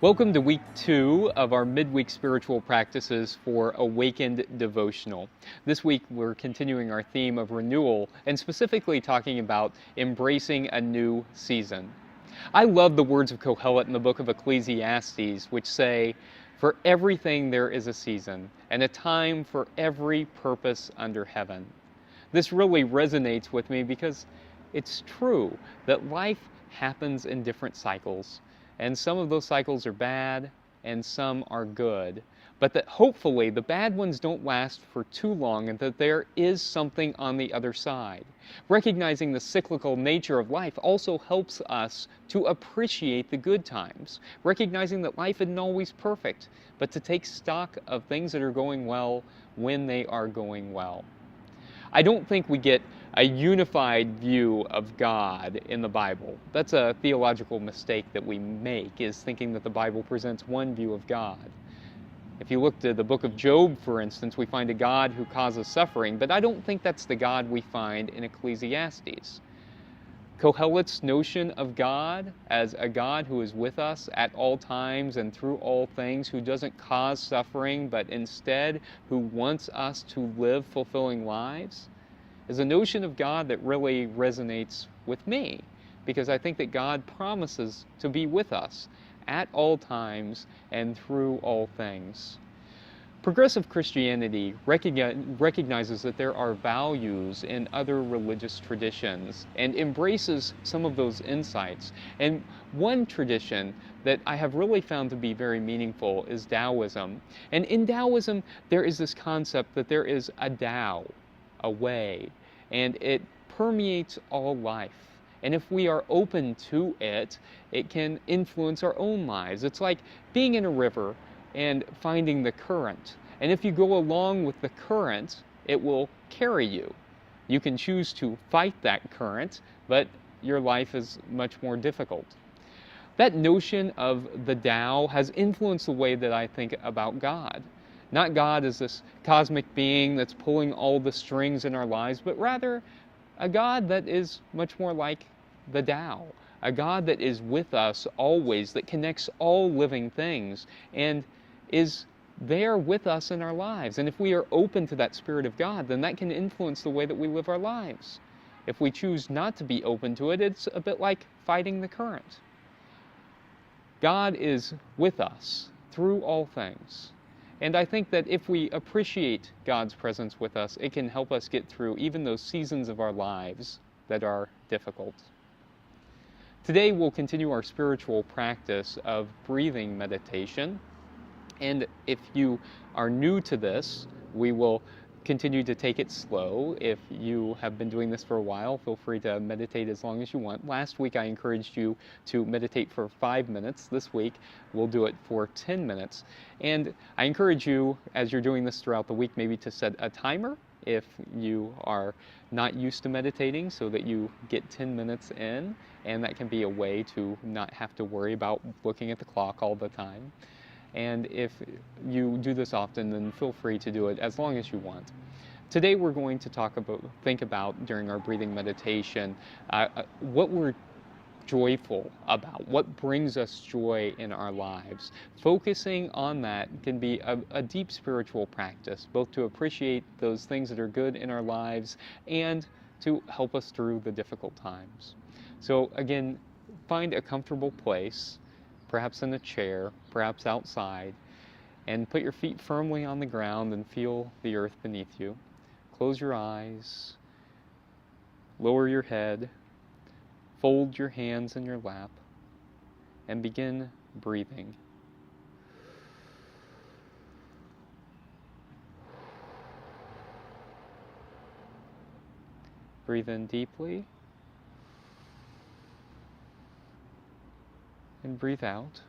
Welcome to week 2 of our midweek spiritual practices for Awakened Devotional. This week we're continuing our theme of renewal and specifically talking about embracing a new season. I love the words of Kohelet in the book of Ecclesiastes, which say, "For everything there is a season, and a time for every purpose under heaven." This really resonates with me because it's true that life happens in different cycles. And some of those cycles are bad, and some are good. But that hopefully the bad ones don't last for too long, and that there is something on the other side. Recognizing the cyclical nature of life also helps us to appreciate the good times. Recognizing that life isn't always perfect, but to take stock of things that are going well when they are going well. I don't think we get a unified view of God in the Bible. That's a theological mistake that we make, is thinking that the Bible presents one view of God. If you look to the book of Job, for instance, we find a God who causes suffering, but I don't think that's the God we find in Ecclesiastes. Kohelet's notion of God as a God who is with us at all times and through all things, who doesn't cause suffering, but instead who wants us to live fulfilling lives, is a notion of God that really resonates with me, because I think that God promises to be with us at all times and through all things. Progressive Christianity recognizes that there are values in other religious traditions and embraces some of those insights. And one tradition that I have really found to be very meaningful is Taoism. And in Taoism, there is this concept that there is a Tao, a way, and it permeates all life. And if we are open to it, it can influence our own lives. It's like being in a river and finding the current. And if you go along with the current, it will carry you. You can choose to fight that current, but your life is much more difficult. That notion of the Tao has influenced the way that I think about God. Not God as this cosmic being that's pulling all the strings in our lives, but rather a God that is much more like the Tao. A God that is with us always, that connects all living things, and is there with us in our lives. And if we are open to that Spirit of God, then that can influence the way that we live our lives. If we choose not to be open to it, it's a bit like fighting the current. God is with us through all things. And I think that if we appreciate God's presence with us, it can help us get through even those seasons of our lives that are difficult. Today we'll continue our spiritual practice of breathing meditation. And if you are new to this, we will continue to take it slow. If you have been doing this for a while, feel free to meditate as long as you want. Last week I encouraged you to meditate for 5 minutes. This week we'll do it for 10 minutes. And I encourage you, as you're doing this throughout the week, maybe to set a timer if you are not used to meditating, so that you get 10 minutes in, and that can be a way to not have to worry about looking at the clock all the time. And if you do this often, then feel free to do it as long as you want. Today we're going to think about during our breathing meditation, what we're joyful about, what brings us joy in our lives. Focusing on that can be a deep spiritual practice, both to appreciate those things that are good in our lives and to help us through the difficult times. So again, find a comfortable place, perhaps in a chair, perhaps outside, and put your feet firmly on the ground and feel the earth beneath you. Close your eyes, lower your head, fold your hands in your lap, and begin breathing. Breathe in deeply, and breathe out.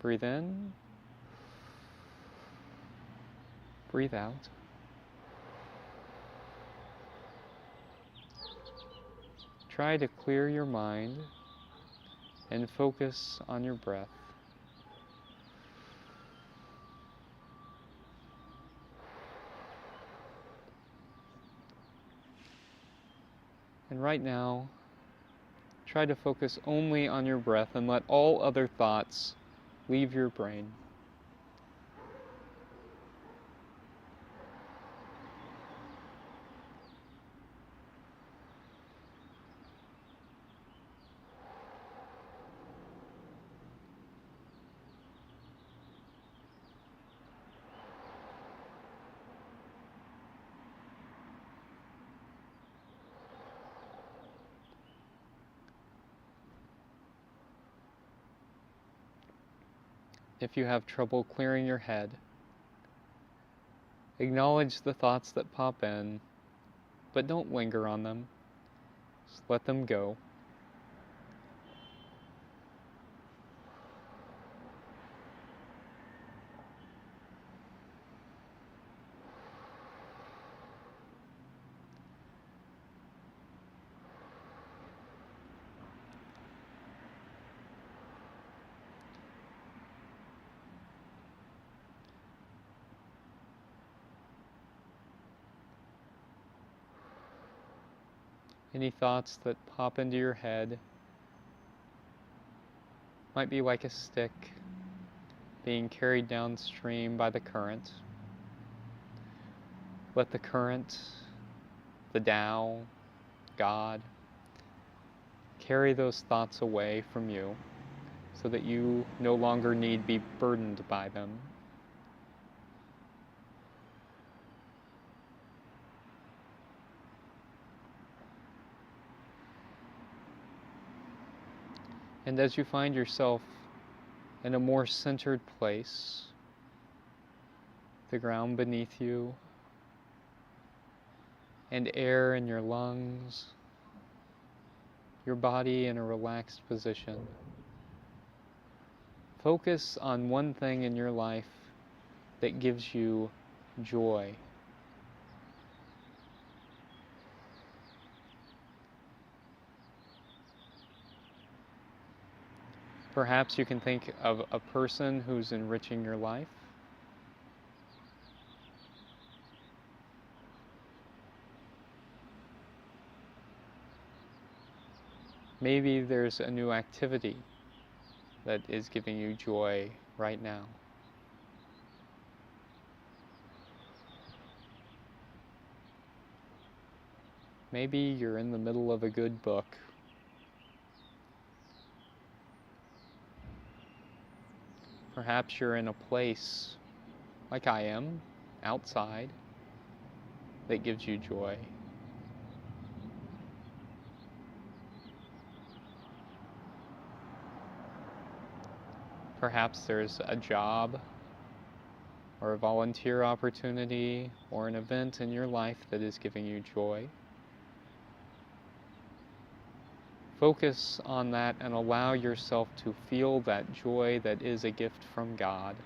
Breathe in. Breathe out. Try to clear your mind and focus on your breath. And right now, try to focus only on your breath and let all other thoughts leave your brain. If you have trouble clearing your head, acknowledge the thoughts that pop in, but don't linger on them. Just let them go. Any thoughts that pop into your head might be like a stick being carried downstream by the current. Let the current, the Tao, God, carry those thoughts away from you so that you no longer need be burdened by them. And as you find yourself in a more centered place, the ground beneath you, and air in your lungs, your body in a relaxed position, focus on one thing in your life that gives you joy. Perhaps you can think of a person who's enriching your life. Maybe there's a new activity that is giving you joy right now. Maybe you're in the middle of a good book. Perhaps you're in a place, like I am, outside, that gives you joy. Perhaps there's a job, or a volunteer opportunity, or an event in your life that is giving you joy. Focus on that and allow yourself to feel that joy that is a gift from God.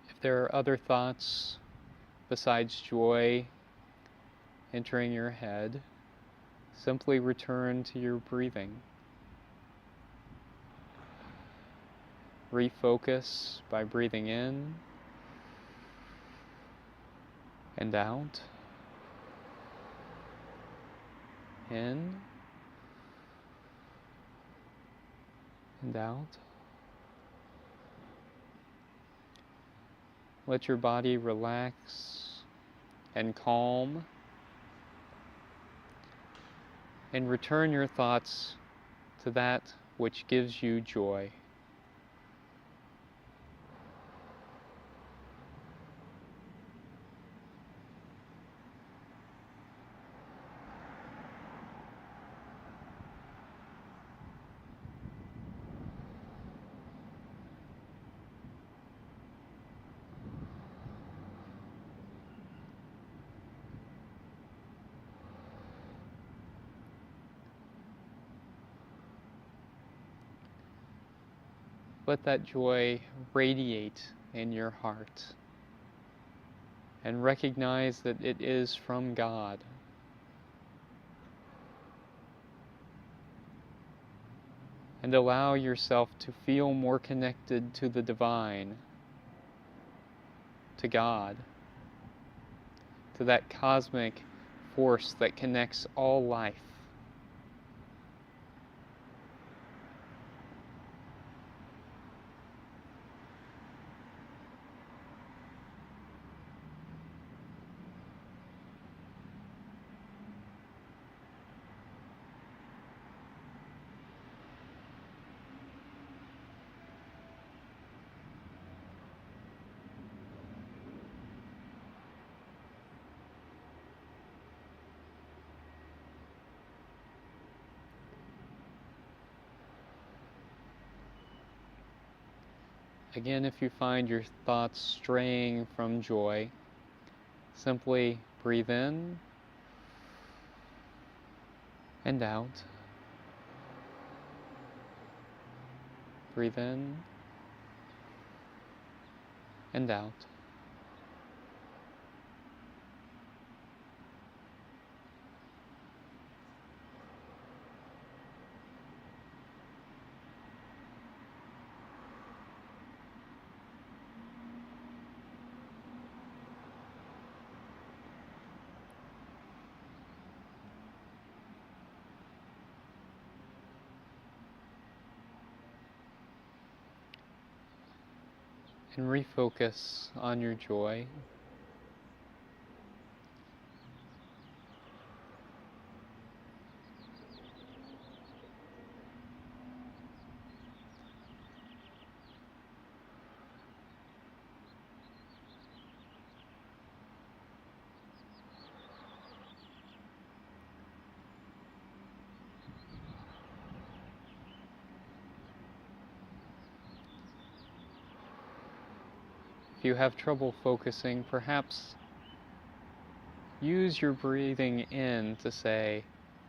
If there are other thoughts besides joy entering your head, simply return to your breathing. Refocus by breathing in and out. In and out. Let your body relax and calm, and return your thoughts to that which gives you joy. let that joy radiate in your heart. And recognize that it is from God. And allow yourself to feel more connected to the divine, to God, to that cosmic force that connects all life. Again, if you find your thoughts straying from joy, simply breathe in and out. Breathe in and out. And refocus on your joy. If you have trouble focusing, perhaps use your breathing in to say,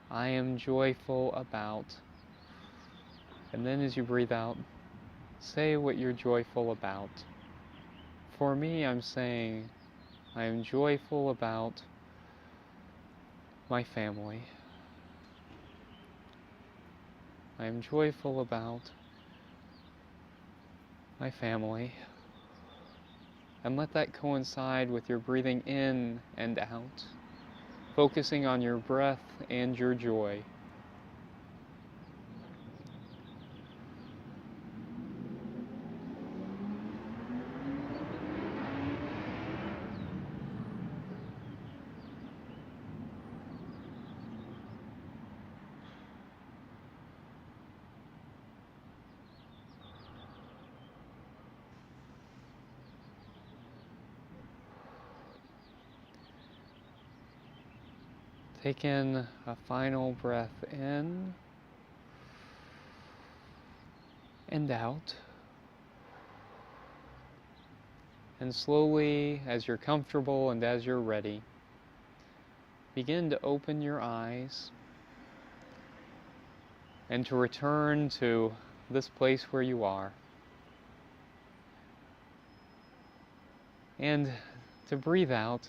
I am joyful about. And then as you breathe out, say what you're joyful about. For me, I'm saying, I am joyful about my family. I am joyful about my family. And let that coincide with your breathing in and out, focusing on your breath and your joy. Take in a final breath in and out. And slowly, as you're comfortable and as you're ready, begin to open your eyes and to return to this place where you are. And to breathe out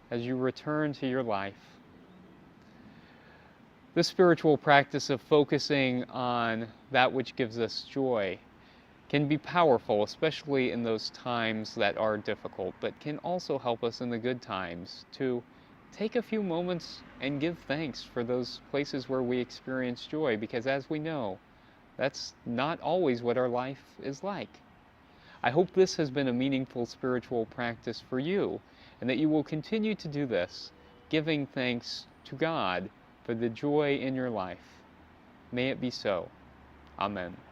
as you return to your life. This spiritual practice of focusing on that which gives us joy can be powerful, especially in those times that are difficult, but can also help us in the good times to take a few moments and give thanks for those places where we experience joy, because as we know, that's not always what our life is like. I hope this has been a meaningful spiritual practice for you, and that you will continue to do this, giving thanks to God for the joy in your life. May it be so. Amen.